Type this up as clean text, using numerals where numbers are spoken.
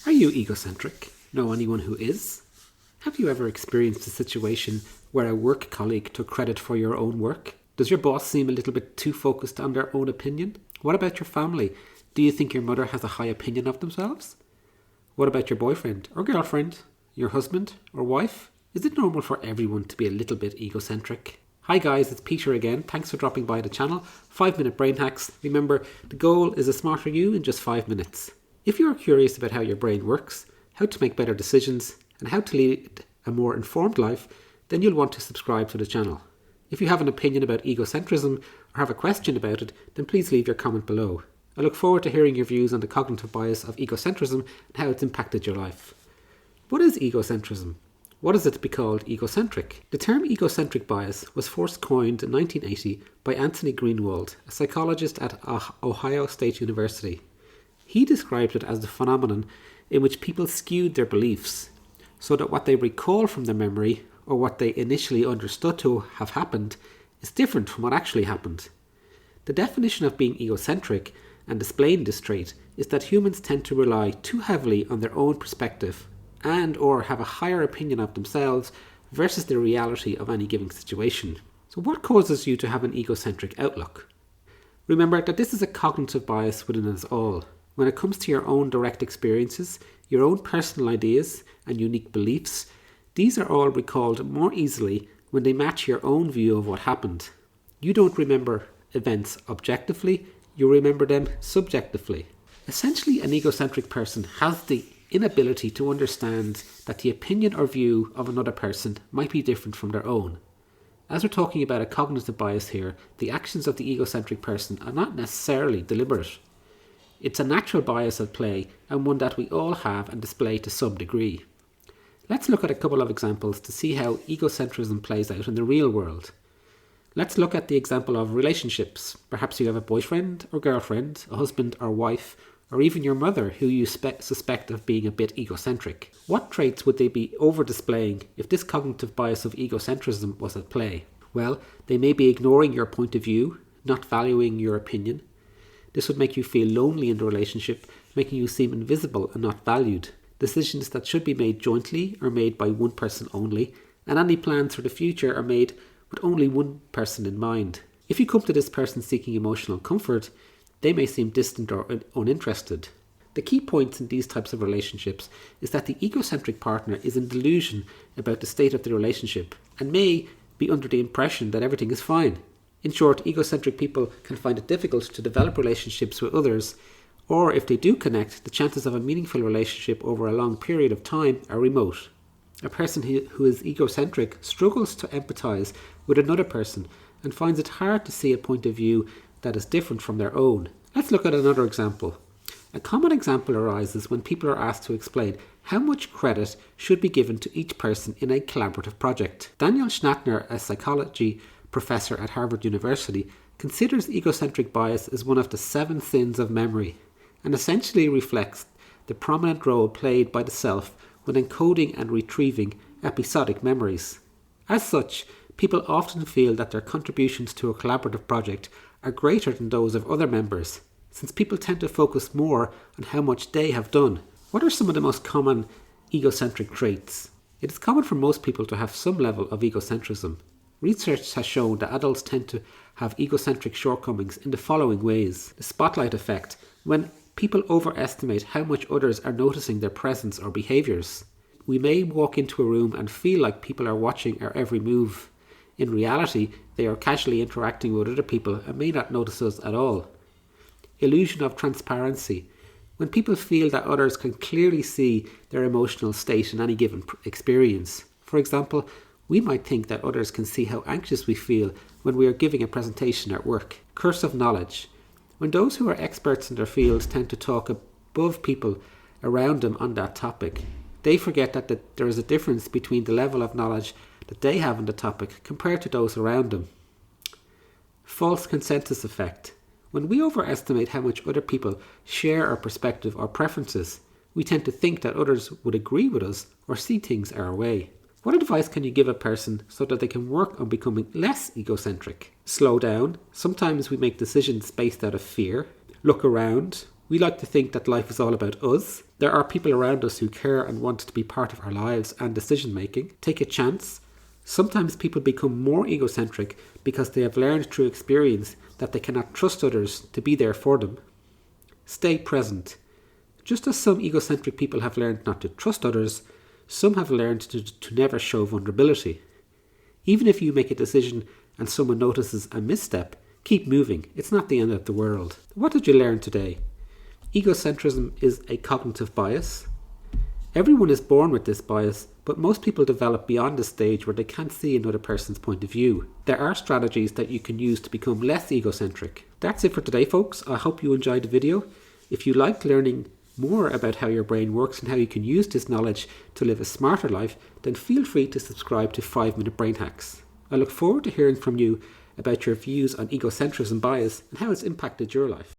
Are you egocentric? Know anyone who is? Have you ever experienced a situation where a work colleague took credit for your own work? Does your boss seem a little bit too focused on their own opinion? What about your family? Do you think your mother has a high opinion of themselves? What about your boyfriend or girlfriend? Your husband or wife? Is it normal for everyone to be a little bit egocentric? Hi guys, it's Peter again. Thanks for dropping by the channel. 5-minute brain hacks. Remember, the goal is a smarter you in just 5 minutes. If you are curious about how your brain works, how to make better decisions, and how to lead a more informed life, then you'll want to subscribe to the channel. If you have an opinion about egocentrism or have a question about it, then please leave your comment below. I look forward to hearing your views on the cognitive bias of egocentrism and how it's impacted your life. What is egocentrism? What is it to be called egocentric? The term egocentric bias was first coined in 1980 by Anthony Greenwald, a psychologist at Ohio State University. He described it as the phenomenon in which people skewed their beliefs so that what they recall from their memory or what they initially understood to have happened is different from what actually happened. The definition of being egocentric and displaying this trait is that humans tend to rely too heavily on their own perspective and or have a higher opinion of themselves versus the reality of any given situation. So what causes you to have an egocentric outlook? Remember that this is a cognitive bias within us all. When it comes to your own direct experiences, your own personal ideas and unique beliefs, these are all recalled more easily when they match your own view of what happened. You don't remember events objectively, you remember them subjectively. Essentially, an egocentric person has the inability to understand that the opinion or view of another person might be different from their own. As we're talking about a cognitive bias here, the actions of the egocentric person are not necessarily deliberate. It's a natural bias at play and one that we all have and display to some degree. Let's look at a couple of examples to see how egocentrism plays out in the real world. Let's look at the example of relationships. Perhaps you have a boyfriend or girlfriend, a husband or wife, or even your mother who you suspect of being a bit egocentric. What traits would they be over-displaying if this cognitive bias of egocentrism was at play? Well, they may be ignoring your point of view, not valuing your opinion. This would make you feel lonely in the relationship, making you seem invisible and not valued. Decisions that should be made jointly are made by one person only, and any plans for the future are made with only one person in mind. If you come to this person seeking emotional comfort, they may seem distant or uninterested. The key points in these types of relationships is that the egocentric partner is in delusion about the state of the relationship and may be under the impression that everything is fine. In short, egocentric people can find it difficult to develop relationships with others, or if they do connect, the chances of a meaningful relationship over a long period of time are remote. A person who is egocentric struggles to empathise with another person and finds it hard to see a point of view that is different from their own. Let's look at another example. A common example arises when people are asked to explain how much credit should be given to each person in a collaborative project. Daniel Schnattner, a psychology professor at Harvard University, considers egocentric bias as one of the 7 sins of memory and essentially reflects the prominent role played by the self when encoding and retrieving episodic memories. As such, people often feel that their contributions to a collaborative project are greater than those of other members, since people tend to focus more on how much they have done. What are some of the most common egocentric traits? It is common for most people to have some level of egocentrism. Research has shown that adults tend to have egocentric shortcomings in the following ways. The spotlight effect, when people overestimate how much others are noticing their presence or behaviours. We may walk into a room and feel like people are watching our every move. In reality, they are casually interacting with other people and may not notice us at all. Illusion of transparency, when people feel that others can clearly see their emotional state in any given experience. For example, we might think that others can see how anxious we feel when we are giving a presentation at work. Curse of knowledge, when those who are experts in their fields tend to talk above people around them on that topic. They forget that there is a difference between the level of knowledge that they have on the topic compared to those around them. False consensus effect, when we overestimate how much other people share our perspective or preferences, we tend to think that others would agree with us or see things our way. What advice can you give a person so that they can work on becoming less egocentric? Slow down. Sometimes we make decisions based out of fear. Look around. We like to think that life is all about us. There are people around us who care and want to be part of our lives and decision making. Take a chance. Sometimes people become more egocentric because they have learned through experience that they cannot trust others to be there for them. Stay present. Just as some egocentric people have learned not to trust others, some have learned to never show vulnerability. Even if you make a decision and someone notices a misstep, keep moving. It's not the end of the world. What did you learn today? Egocentrism is a cognitive bias. Everyone is born with this bias, but most people develop beyond the stage where they can't see another person's point of view. There are strategies that you can use to become less egocentric. That's it for today, folks. I hope you enjoyed the video. If you liked learning more about how your brain works and how you can use this knowledge to live a smarter life, then feel free to subscribe to 5-Minute Brain Hacks. I look forward to hearing from you about your views on egocentrism bias and how it's impacted your life.